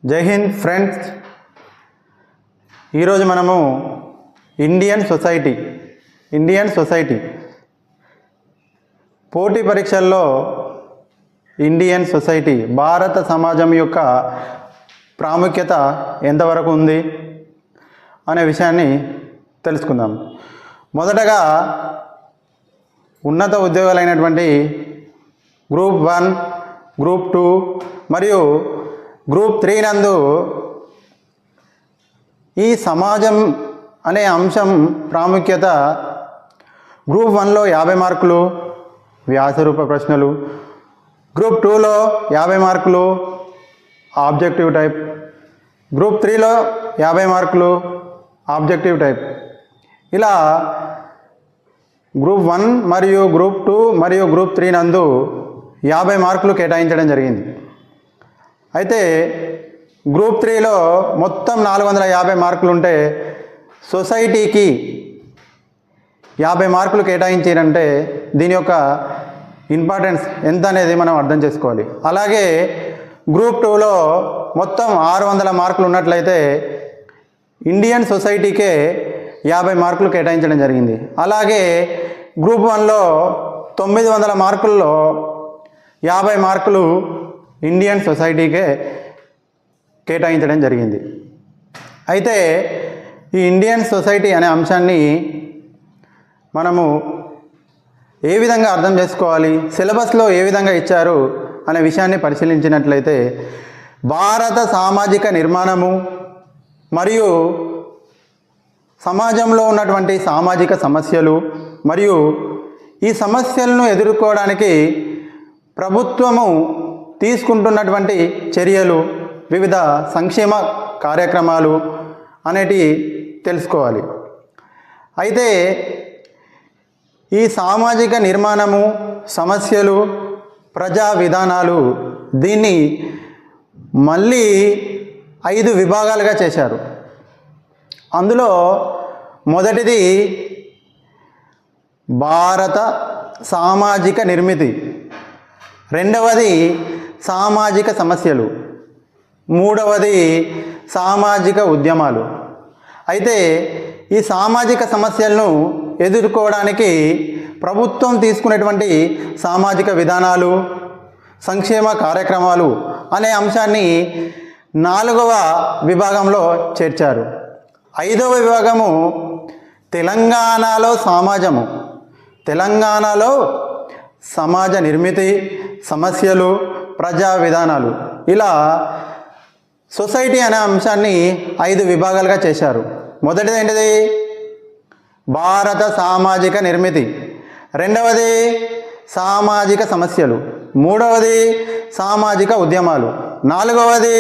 జై హింద్ ఫ్రెండ్స్. ఈరోజు మనము ఇండియన్ సొసైటీ పోటీ పరీక్షల్లో ఇండియన్ సొసైటీ భారత సమాజం యొక్క ప్రాముఖ్యత ఎంతవరకు ఉంది అనే విషయాన్ని తెలుసుకుందాం. మొదటగా ఉన్నత ఉద్యోగాలైనటువంటి గ్రూప్ 1, గ్రూప్ 2 మరియు గ్రూప్ 3 నందు ఈ సమాజం అనే అంశం ప్రాముఖ్యత గ్రూప్ 1లో 50 మార్కులు వ్యాసరూప ప్రశ్నలు, గ్రూప్ 2లో 50 మార్కులు ఆబ్జెక్టివ్ టైప్, గ్రూప్ 3లో 50 మార్కులు ఆబ్జెక్టివ్ టైప్. ఇలా గ్రూప్ 1 మరియు గ్రూప్ 2 మరియు గ్రూప్ 3 నందు 50 మార్కులు కేటాయించడం జరిగింది. అయితే గ్రూప్ 3లో మొత్తం 450 మార్కులు ఉంటే సొసైటీకి 50 మార్కులు కేటాయించారంటే దీని యొక్క ఇంపార్టెన్స్ ఎంత అనేది మనం అర్థం చేసుకోవాలి. అలాగే గ్రూప్ 2లో మొత్తం 600 మార్కులు ఉన్నట్లయితే ఇండియన్ సొసైటీకే 50 మార్కులు కేటాయించడం జరిగింది. అలాగే గ్రూప్ 1లో 900 మార్కుల్లో 50 మార్కులు ఇండియన్ సొసైటీకే కేటాయించడం జరిగింది. అయితే ఈ ఇండియన్ సొసైటీ అనే అంశాన్ని మనము ఏ విధంగా అర్థం చేసుకోవాలి, సిలబస్లో ఏ విధంగా ఇచ్చారు అనే విషయాన్ని పరిశీలించినట్లయితే భారత సామాజిక నిర్మాణము మరియు సమాజంలో ఉన్నటువంటి సామాజిక సమస్యలు మరియు ఈ సమస్యలను ఎదుర్కోవడానికి ప్రభుత్వము తీసుకుంటున్నటువంటి చర్యలు, వివిధ సంక్షేమ కార్యక్రమాలు అనేటివి తెలుసుకోవాలి. అయితే ఈ సామాజిక నిర్మాణము, సమస్యలు, ప్రజా విధానాలు దీన్ని మళ్ళీ 5 విభాగాలుగా చేశారు. అందులో మొదటిది భారత సామాజిక నిర్మితి, రెండవది సామాజిక సమస్యలు, మూడవది సామాజిక ఉద్యమాలు. అయితే ఈ సామాజిక సమస్యలను ఎదుర్కోవడానికి ప్రభుత్వం తీసుకునేటువంటి సామాజిక విధానాలు, సంక్షేమ కార్యక్రమాలు అనే అంశాన్ని 4వ విభాగంలో చేర్చారు. 5వ విభాగము తెలంగాణలో తెలంగాణలో సమాజ నిర్మితి, సమస్యలు, ప్రజా విధానాలు. ఇలా సొసైటీ అనే అంశాన్ని 5 విభాగాలుగా చేశారు. మొదటిది ఏంటిది? భారత సామాజిక నిర్మితి, రెండవది సామాజిక సమస్యలు, మూడవది సామాజిక ఉద్యమాలు, 4వది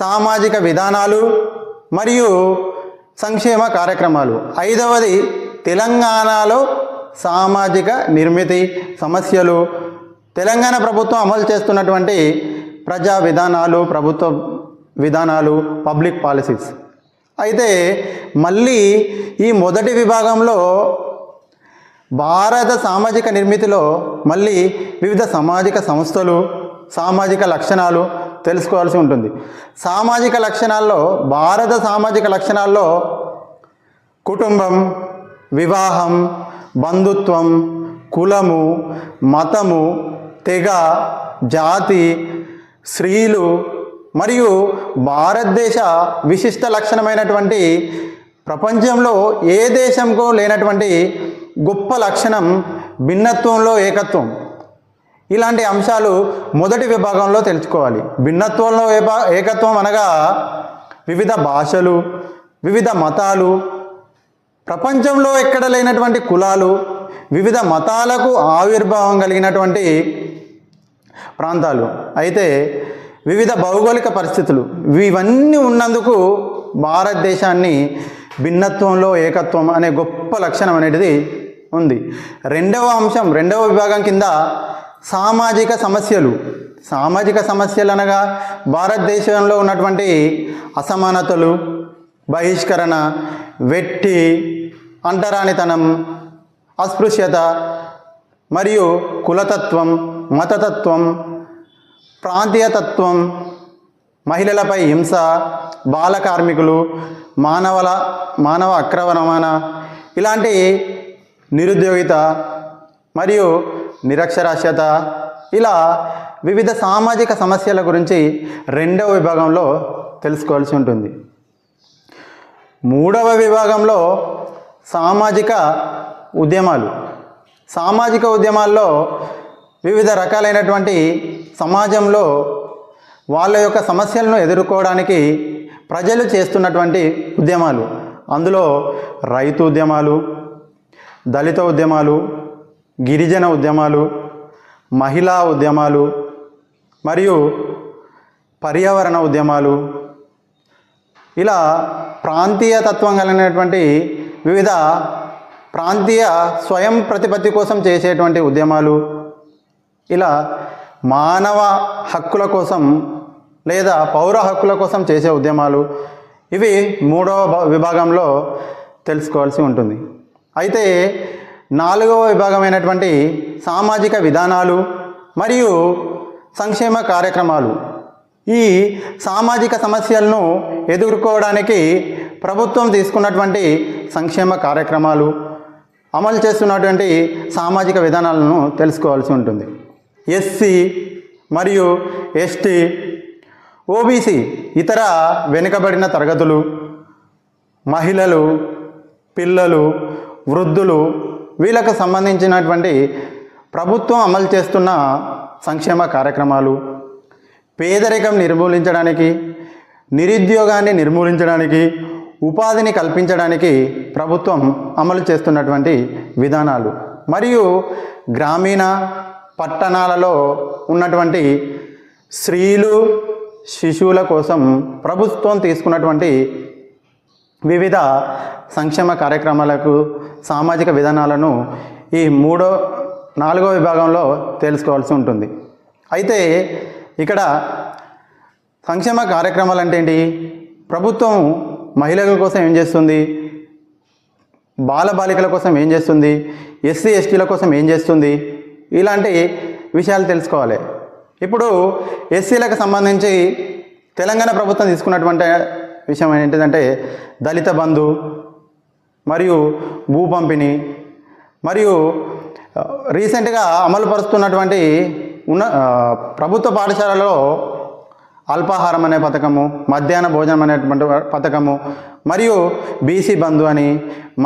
సామాజిక విధానాలు మరియు సంక్షేమ కార్యక్రమాలు, 5వది తెలంగాణలో సామాజిక నిర్మితి, సమస్యలు, తెలంగాణ ప్రభుత్వం అమలు చేస్తున్నటువంటి ప్రజా విధానాలు, ప్రభుత్వ విధానాలు, పబ్లిక్ పాలసీస్. అయితే మళ్ళీ ఈ మొదటి విభాగంలో భారత సామాజిక నిర్మితిలో మళ్ళీ వివిధ సామాజిక సంస్థలు, సామాజిక లక్షణాలు తెలుసుకోవాల్సి ఉంటుంది. సామాజిక లక్షణాల్లో, భారత సామాజిక లక్షణాల్లో కుటుంబం, వివాహం, బంధుత్వం, కులము, మతము, తెగ, జాతి, స్త్రీలు మరియు భారతదేశ విశిష్ట లక్షణమైనటువంటి ప్రపంచంలో ఏ దేశంకు లేనటువంటి గొప్ప లక్షణం భిన్నత్వంలో ఏకత్వం. ఇలాంటి అంశాలు మొదటి విభాగంలో తెలుసుకోవాలి. భిన్నత్వంలో ఏకత్వం అనగా వివిధ భాషలు, వివిధ మతాలు, ప్రపంచంలో ఎక్కడ లేనటువంటి కులాలు, వివిధ మతాలకు ఆవిర్భావం కలిగినటువంటి ప్రాంతాలు. అయితే వివిధ భౌగోళిక పరిస్థితులు ఇవన్నీ ఉన్నందుకు భారతదేశాన్ని భిన్నత్వంలో ఏకత్వం అనే గొప్ప లక్షణం అనేది ఉంది. రెండవ అంశం, రెండవ విభాగం కింద సామాజిక సమస్యలు అనగా భారతదేశంలో ఉన్నటువంటి అసమానతలు, బహిష్కరణ, వెట్టి, అంటరానితనం, అస్పృశ్యత మరియు కులతత్వం, మతతత్వం, ప్రాంతీయతత్వం, మహిళలపై హింస, బాల కార్మికులు, మానవ అక్రమ రవాణా, ఇలాంటి నిరుద్యోగిత మరియు నిరక్షరాస్యత, ఇలా వివిధ సామాజిక సమస్యల గురించి రెండవ విభాగంలో తెలుసుకోవాల్సి ఉంటుంది. మూడవ విభాగంలో సామాజిక ఉద్యమాలు. సామాజిక ఉద్యమాల్లో వివిధ రకాలైనటువంటి సమాజంలో వాళ్ళ యొక్క సమస్యలను ఎదుర్కోవడానికి ప్రజలు చేస్తున్నటువంటి ఉద్యమాలు. అందులో రైతు ఉద్యమాలు, దళిత ఉద్యమాలు, గిరిజన ఉద్యమాలు, మహిళా ఉద్యమాలు మరియు పర్యావరణ ఉద్యమాలు, ఇలా ప్రాంతీయ తత్వం కలిగినటువంటి వివిధ ప్రాంతీయ స్వయం ప్రతిపత్తి కోసం చేసేటువంటి ఉద్యమాలు, ఇలా మానవ హక్కుల కోసం లేదా పౌర హక్కుల కోసం చేసే ఉద్యమాలు, ఇవి మూడవ విభాగంలో తెలుసుకోవాల్సి ఉంటుంది. అయితే నాలుగవ విభాగమైనటువంటి సామాజిక విధానాలు మరియు సంక్షేమ కార్యక్రమాలు. ఈ సామాజిక సమస్యలను ఎదుర్కోవడానికి ప్రభుత్వం తీసుకున్నటువంటి సంక్షేమ కార్యక్రమాలు, అమలు చేస్తున్నటువంటి సామాజిక విధానాలను తెలుసుకోవాల్సి ఉంటుంది. ఎస్సీ మరియు ఎస్టీ, ఓబీసీ ఇతర వెనుకబడిన తరగతులు, మహిళలు, పిల్లలు, వృద్ధులు, వీళ్ళకు సంబంధించినటువంటి ప్రభుత్వం అమలు చేస్తున్న సంక్షేమ కార్యక్రమాలు, పేదరికం నిర్మూలించడానికి, నిరుద్యోగాన్ని నిర్మూలించడానికి, ఉపాధిని కల్పించడానికి ప్రభుత్వం అమలు చేస్తున్నటువంటి విధానాలు, మరియు గ్రామీణ పట్టణాలలో ఉన్నటువంటి స్త్రీలు, శిశువుల కోసం ప్రభుత్వం తీసుకున్నటువంటి వివిధ సంక్షేమ కార్యక్రమాలకు సామాజిక విధానాలను ఈ నాలుగో విభాగంలో తెలుసుకోవాల్సి ఉంటుంది. అయితే ఇక్కడ సంక్షేమ కార్యక్రమాలు అంటే ఏంటి? ప్రభుత్వం మహిళల కోసం ఏం చేస్తుంది, బాలబాలికల కోసం ఏం చేస్తుంది, ఎస్సీ ఎస్టీల కోసం ఏం చేస్తుంది, ఇలాంటి విషయాలు తెలుసుకోవాలి. ఇప్పుడు ఎస్సీలకు సంబంధించి తెలంగాణ ప్రభుత్వం తీసుకున్నటువంటి విషయం ఏంటిదంటే దళిత బంధు మరియు భూ పంపిణీ, మరియు రీసెంట్గా అమలు పరుస్తున్నటువంటి ప్రభుత్వ పాఠశాలలో అల్పాహారం అనే పథకము, మధ్యాహ్న భోజనం అనేటువంటి పథకము, మరియు బీసీ బంధు అని,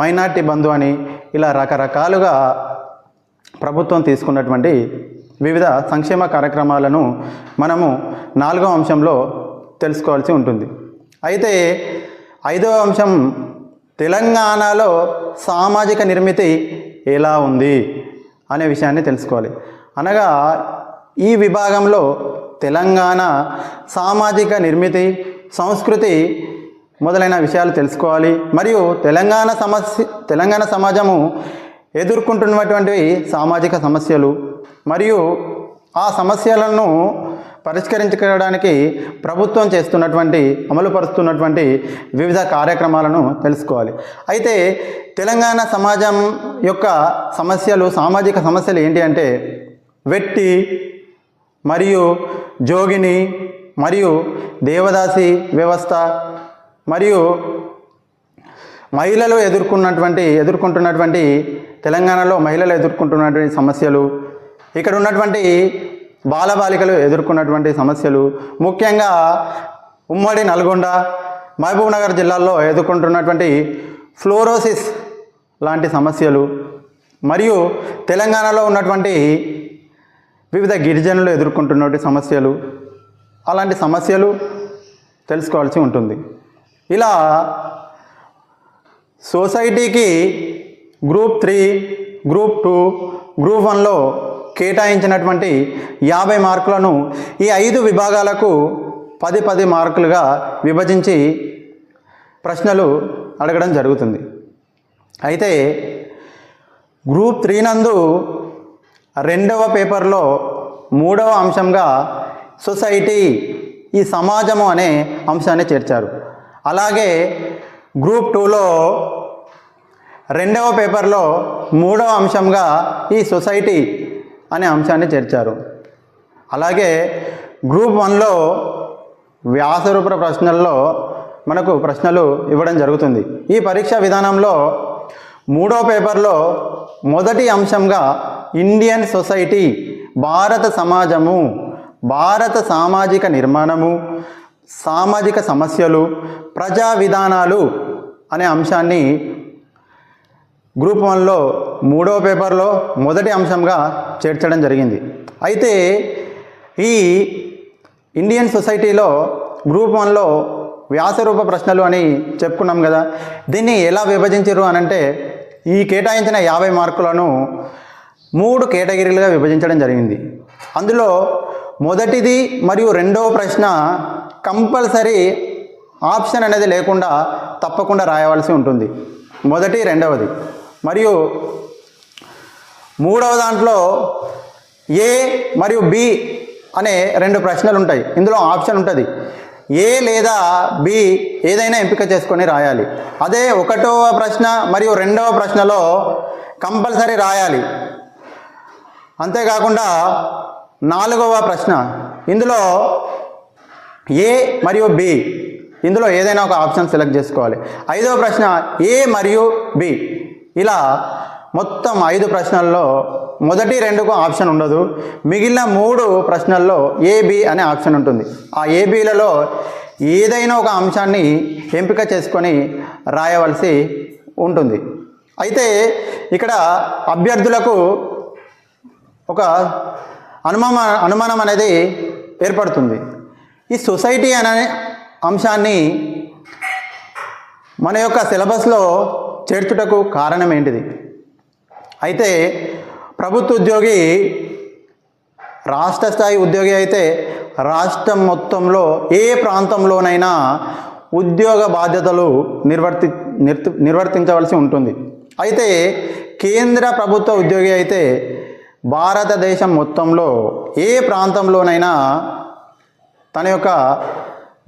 మైనార్టీ బంధు అని, ఇలా రకరకాలుగా ప్రభుత్వం తీసుకున్నటువంటి వివిధ సంక్షేమ కార్యక్రమాలను మనము నాలుగవ అంశంలో తెలుసుకోవాల్సి ఉంటుంది. అయితే ఐదవ అంశం తెలంగాణలో సామాజిక నిర్మితి ఎలా ఉంది అనే విషయాన్ని తెలుసుకోవాలి. అనగా ఈ విభాగంలో తెలంగాణ సామాజిక నిర్మితి, సంస్కృతి మొదలైన విషయాలు తెలుసుకోవాలి. మరియు తెలంగాణ సమాజము ఎదుర్కొంటున్నటువంటి సామాజిక సమస్యలు మరియు ఆ సమస్యలను పరిష్కరించుకోవడానికి ప్రభుత్వం చేస్తున్నటువంటి, అమలుపరుస్తున్నటువంటి వివిధ కార్యక్రమాలను తెలుసుకోవాలి. అయితే తెలంగాణ సమాజం యొక్క సమస్యలు, సామాజిక సమస్యలు ఏంటి అంటే వెట్టి మరియు జోగిని మరియు దేవదాసి వ్యవస్థ, మరియు మహిళలు ఎదుర్కొంటున్నటువంటి తెలంగాణలో మహిళలు ఎదుర్కొంటున్నటువంటి సమస్యలు, ఇక్కడ ఉన్నటువంటి బాలబాలికలు ఎదుర్కొన్నటువంటి సమస్యలు, ముఖ్యంగా ఉమ్మడి నల్గొండ, మహబూబ్ నగర్ జిల్లాల్లో ఎదుర్కొంటున్నటువంటి ఫ్లోరోసిస్ లాంటి సమస్యలు, మరియు తెలంగాణలో ఉన్నటువంటి వివిధ గిరిజనులు ఎదుర్కొంటున్నటువంటి సమస్యలు, అలాంటి సమస్యలు తెలుసుకోవాల్సి ఉంటుంది. ఇలా సొసైటీకి గ్రూప్ 3, గ్రూప్ 2, గ్రూప్ 1లో కేటాయించినటువంటి 50 మార్కులను ఈ 5 విభాగాలకు 10 మార్కులుగా విభజించి ప్రశ్నలు అడగడం జరుగుతుంది. అయితే గ్రూప్ 3 నందు 2వ పేపర్లో 3వ అంశంగా సొసైటీ, ఈ సమాజము అనే అంశాన్ని చేర్చారు. అలాగే గ్రూప్ 2లో 2వ పేపర్లో 3వ అంశంగా ఈ సొసైటీ అనే అంశాన్ని చేర్చారు. అలాగే గ్రూప్ 1లో వ్యాసరూప ప్రశ్నల్లో మనకు ప్రశ్నలు ఇవ్వడం జరుగుతుంది. ఈ పరీక్షా విధానంలో 3వ పేపర్లో మొదటి అంశంగా ఇండియన్ సొసైటీ, భారత సమాజము, భారత సామాజిక నిర్మాణము, సామాజిక సమస్యలు, ప్రజా విధానాలు అనే అంశాన్ని గ్రూప్ 1లో 3వ పేపర్లో మొదటి అంశంగా చేర్చడం జరిగింది. అయితే ఈ ఇండియన్ సొసైటీలో గ్రూప్ 1లో వ్యాసరూప ప్రశ్నలు అని చెప్పుకున్నాం కదా, దీన్ని ఎలా విభజించారు అనంటే ఈ కేటాయించిన 50 మార్కులను 3 కేటగిరీలుగా విభజించడం జరిగింది. అందులో మొదటిది మరియు రెండవ ప్రశ్న కంపల్సరీ ఆప్షన్ అనేది లేకుండా తప్పకుండా రాయవలసి ఉంటుంది, మొదటి రెండవది. మరియు మూడవ దాంట్లో ఏ మరియు బి అనే 2 ప్రశ్నలు ఉంటాయి. ఇందులో ఆప్షన్ ఉంటుంది, ఏ లేదా బి ఏదైనా ఎంపిక చేసుకొని రాయాలి. అదే 1వ ప్రశ్న మరియు 2వ ప్రశ్నలో కంపల్సరీ రాయాలి. అంతేకాకుండా 4వ ప్రశ్న ఇందులో ఏ మరియు బి ఇందులో ఏదైనా ఒక ఆప్షన్ సెలెక్ట్ చేసుకోవాలి. 5వ ప్రశ్న ఏ మరియు బి. ఇలా మొత్తం 5 ప్రశ్నల్లో మొదటి 2కు ఆప్షన్ ఉండదు, మిగిలిన 3 ప్రశ్నల్లో ఏబి అనే ఆప్షన్ ఉంటుంది. ఆ ఏబిలలో ఏదైనా ఒక అంశాన్ని ఎంపిక చేసుకొని రాయవలసి ఉంటుంది. అయితే ఇక్కడ అభ్యర్థులకు ఒక అనుమానం అనేది ఏర్పడుతుంది. ఈ సొసైటీ అనే అంశాన్ని మన యొక్క సిలబస్లో చేర్చుటకు కారణం ఏంటిది? అయితే ప్రభుత్వ ఉద్యోగి, రాష్ట్ర స్థాయి ఉద్యోగి అయితే రాష్ట్రం మొత్తంలో ఏ ప్రాంతంలోనైనా ఉద్యోగ బాధ్యతలు నిర్వర్తించవలసి ఉంటుంది. అయితే కేంద్ర ప్రభుత్వ ఉద్యోగి అయితే భారతదేశం మొత్తంలో ఏ ప్రాంతంలోనైనా తన యొక్క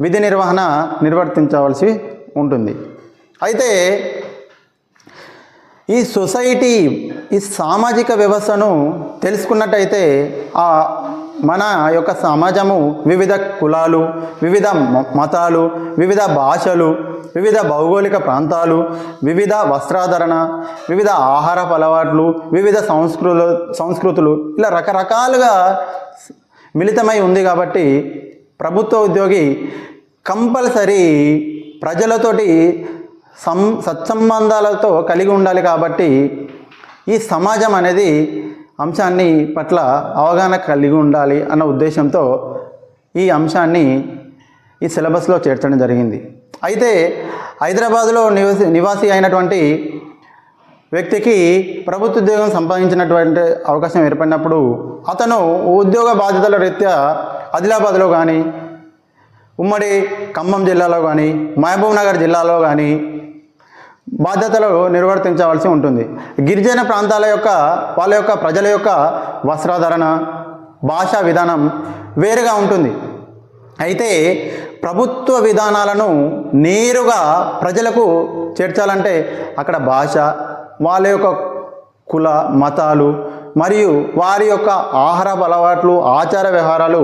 విధి నిర్వహణ నిర్వర్తించవలసి ఉంటుంది. అయితే ఈ సొసైటీ, ఈ సామాజిక వ్యవస్థను తెలుసుకున్నట్టయితే మన యొక్క సమాజము వివిధ కులాలు, వివిధ మతాలు, వివిధ భాషలు, వివిధ భౌగోళిక ప్రాంతాలు, వివిధ వస్త్రాధరణ, వివిధ ఆహారపు అలవాట్లు, వివిధ సంస్కృతులు ఇలా రకరకాలుగా మిళితమై ఉంది. కాబట్టి ప్రభుత్వ ఉద్యోగి కంపల్సరీ ప్రజలతోటి సత్సంబంధాలతో కలిగి ఉండాలి. కాబట్టి ఈ సమాజం అనేది అంశాన్ని పట్ల అవగాహన కలిగి ఉండాలి అన్న ఉద్దేశంతో ఈ అంశాన్ని ఈ సిలబస్లో చేర్చడం జరిగింది. అయితే హైదరాబాదులో నివాసి అయినటువంటి వ్యక్తికి ప్రభుత్వ ఉద్యోగం సంపాదించినటువంటి అవకాశం ఏర్పడినప్పుడు అతను ఉద్యోగ బాధ్యతల రీత్యా ఆదిలాబాద్లో కానీ, ఉమ్మడి ఖమ్మం జిల్లాలో కానీ, మహబూబ్ నగర్ జిల్లాలో కానీ బాధ్యతలు నిర్వర్తించవలసి ఉంటుంది. గిరిజన ప్రాంతాల యొక్క వాళ్ళ యొక్క ప్రజల యొక్క వస్త్రాధరణ, భాషా విధానం వేరుగా ఉంటుంది. అయితే ప్రభుత్వ విధానాలను నేరుగా ప్రజలకు చేర్చాలంటే అక్కడ భాష, వాళ్ళ యొక్క కుల మతాలు మరియు వారి యొక్క ఆహారపు అలవాట్లు, ఆచార వ్యవహారాలు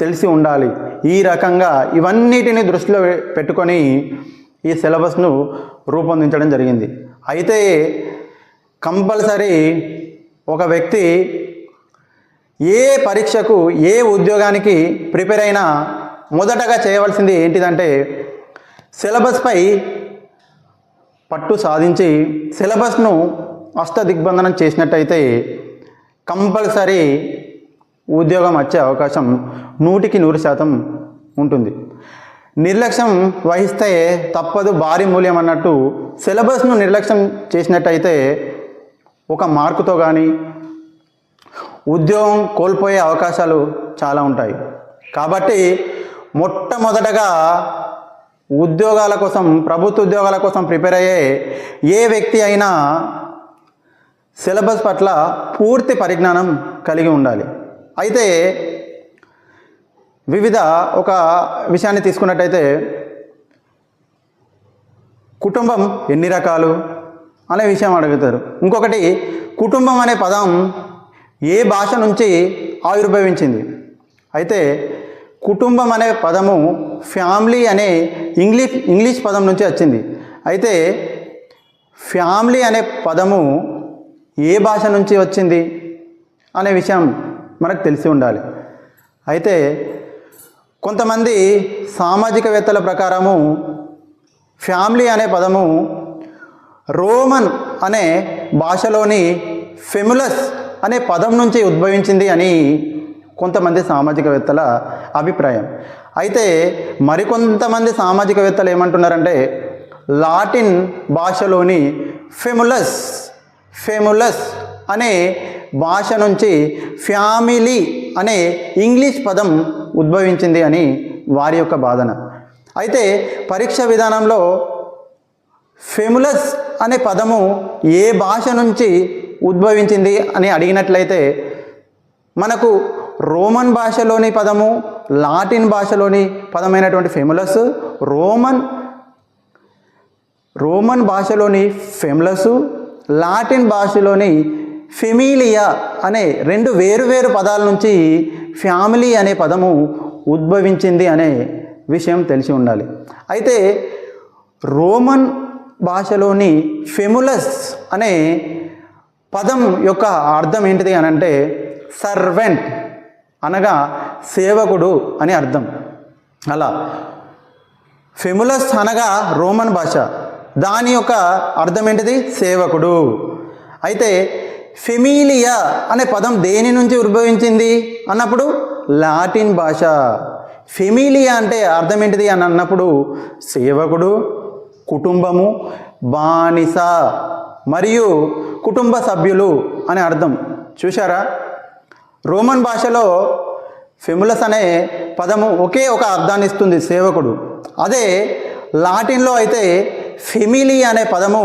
తెలిసి ఉండాలి. ఈ రకంగా ఇవన్నిటిని దృష్టిలో పెట్టుకొని ఈ సిలబస్ను రూపొందించడం జరిగింది. అయితే కంపల్సరీ ఒక వ్యక్తి ఏ పరీక్షకు, ఏ ఉద్యోగానికి ప్రిపేర్ అయినా మొదటగా చేయవలసింది ఏంటిదంటే సిలబస్పై పట్టు సాధించి సిలబస్ను అష్టదిగ్బంధనం చేసినట్టయితే కంపల్సరీ ఉద్యోగం వచ్చే అవకాశం 100% ఉంటుంది. నిర్లక్ష్యం వహిస్తే తప్పదు భారీ మూల్యం అన్నట్టు సిలబస్ను నిర్లక్ష్యం చేసినట్టయితే 1 మార్కుతో కానీ ఉద్యోగం కోల్పోయే అవకాశాలు చాలా ఉంటాయి. కాబట్టి మొట్టమొదటగా ఉద్యోగాల కోసం, ప్రభుత్వ ఉద్యోగాల కోసం ప్రిపేర్ అయ్యే ఏ వ్యక్తి అయినా సిలబస్ పట్ల పూర్తి పరిజ్ఞానం కలిగి ఉండాలి. అయితే ఒక విషయాన్ని తీసుకున్నట్టయితే కుటుంబం ఎన్ని రకాలు అనే విషయం అడుగుతారు. ఇంకొకటి, కుటుంబం అనే పదం ఏ భాష నుంచి ఆవిర్భవించింది? అయితే కుటుంబం అనే పదము ఫ్యామిలీ అనే ఇంగ్లీష్ పదం నుంచి వచ్చింది. అయితే ఫ్యామిలీ అనే పదము ఏ భాష నుంచి వచ్చింది అనే విషయం మనకు తెలిసి ఉండాలి. అయితే కొంతమంది సామాజికవేత్తల ప్రకారము ఫ్యామిలీ అనే పదము రోమన్ అనే భాషలోని ఫెములస్ అనే పదం నుంచి ఉద్భవించింది అని కొంతమంది సామాజికవేత్తల అభిప్రాయం. అయితే మరికొంతమంది సామాజికవేత్తలు ఏమంటున్నారంటే లాటిన్ భాషలోని ఫెములస్ అనే భాష నుంచి ఫ్యామిలీ అనే ఇంగ్లీష్ పదం ఉద్భవించింది అని వారి యొక్క వాదన. అయితే పరీక్ష విధానంలో ఫెములస్ అనే పదము ఏ భాష నుంచి ఉద్భవించింది అని అడిగినట్లయితే మనకు రోమన్ భాషలోని పదము, లాటిన్ భాషలోని పదమైనటువంటి ఫెములస్, రోమన్ భాషలోని ఫెములస్, లాటిన్ భాషలోని ఫెమిలియా అనే రెండు వేరువేరు పదాల నుంచి ఫ్యామిలీ అనే పదము ఉద్భవించింది అనే విషయం తెలిసి ఉండాలి. అయితే రోమన్ భాషలోని ఫెములస్ అనే పదం యొక్క అర్థం ఏంటిది అని అంటే సర్వెంట్ అనగా సేవకుడు అని అర్థం. అలా ఫెములస్ అనగా రోమన్ భాష, దాని యొక్క అర్థం ఏంటిది సేవకుడు. అయితే ఫెమిలియా అనే పదం దేని నుంచి ఉద్భవించింది అన్నప్పుడు లాటిన్ భాష. ఫెమిలియా అంటే అర్థం ఏంటిది అని అన్నప్పుడు సేవకుడు, కుటుంబము, బానిస మరియు కుటుంబ సభ్యులు అనే అర్థం. చూశారా, రోమన్ భాషలో ఫెములస్ అనే పదము ఒకే ఒక అర్థాన్ని ఇస్తుంది, సేవకుడు. అదే లాటిన్లో అయితే ఫెమిలీ అనే పదము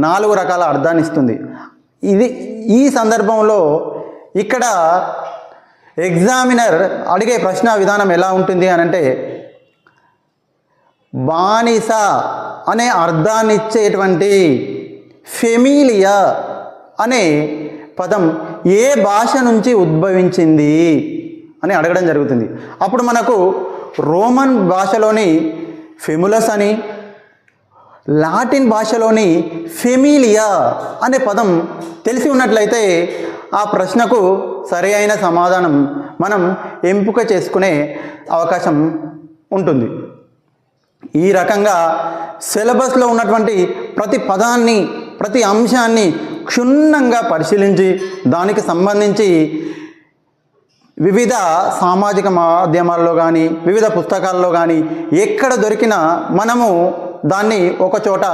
4 రకాల అర్థాన్ని ఇస్తుంది. ఈ సందర్భంలో ఇక్కడ ఎగ్జామినర్ అడిగే ప్రశ్న విధానం ఎలా ఉంటుంది అని అంటే బానిస అనే అర్థాన్ని ఇచ్చేటువంటి ఫెమిలియా అనే పదం ఏ భాష నుంచి ఉద్భవించింది అని అడగడం జరుగుతుంది. అప్పుడు మనకు రోమన్ భాషలోని ఫెములస్ అని, లాటిన్ భాషలోని ఫెమిలియా అనే పదం తెలిసి ఉన్నట్లయితే ఆ ప్రశ్నకు సరి అయిన సమాధానం మనం ఎంపిక చేసుకునే అవకాశం ఉంటుంది. ఈ రకంగా సిలబస్లో ఉన్నటువంటి ప్రతి పదాన్ని, ప్రతి అంశాన్ని క్షుణ్ణంగా పరిశీలించి దానికి సంబంధించి వివిధ సామాజిక మాధ్యమాల్లో కానీ వివిధ పుస్తకాల్లో కానీ ఎక్కడ దొరికినా మనము దాన్ని ఒక చోట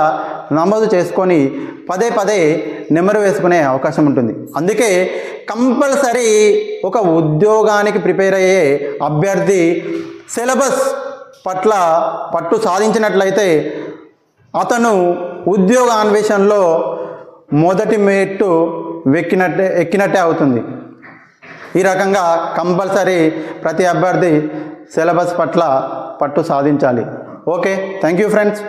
నమోదు చేసుకొని పదే నెమరు వేసుకునే అవకాశం ఉంటుంది. అందుకే కంపల్సరీ ఒక ఉద్యోగానికి ప్రిపేర్ అయ్యే అభ్యర్థి సిలబస్ పట్ల పట్టు సాధించినట్లయితే అతను ఉద్యోగ అన్వేషణలో మొదటి మెట్టు ఎక్కినట్టే అవుతుంది. ఈ రకంగా కంపల్సరీ ప్రతి అభ్యర్థి సిలబస్ పట్ల పట్టు సాధించాలి. Okay, thank you friends.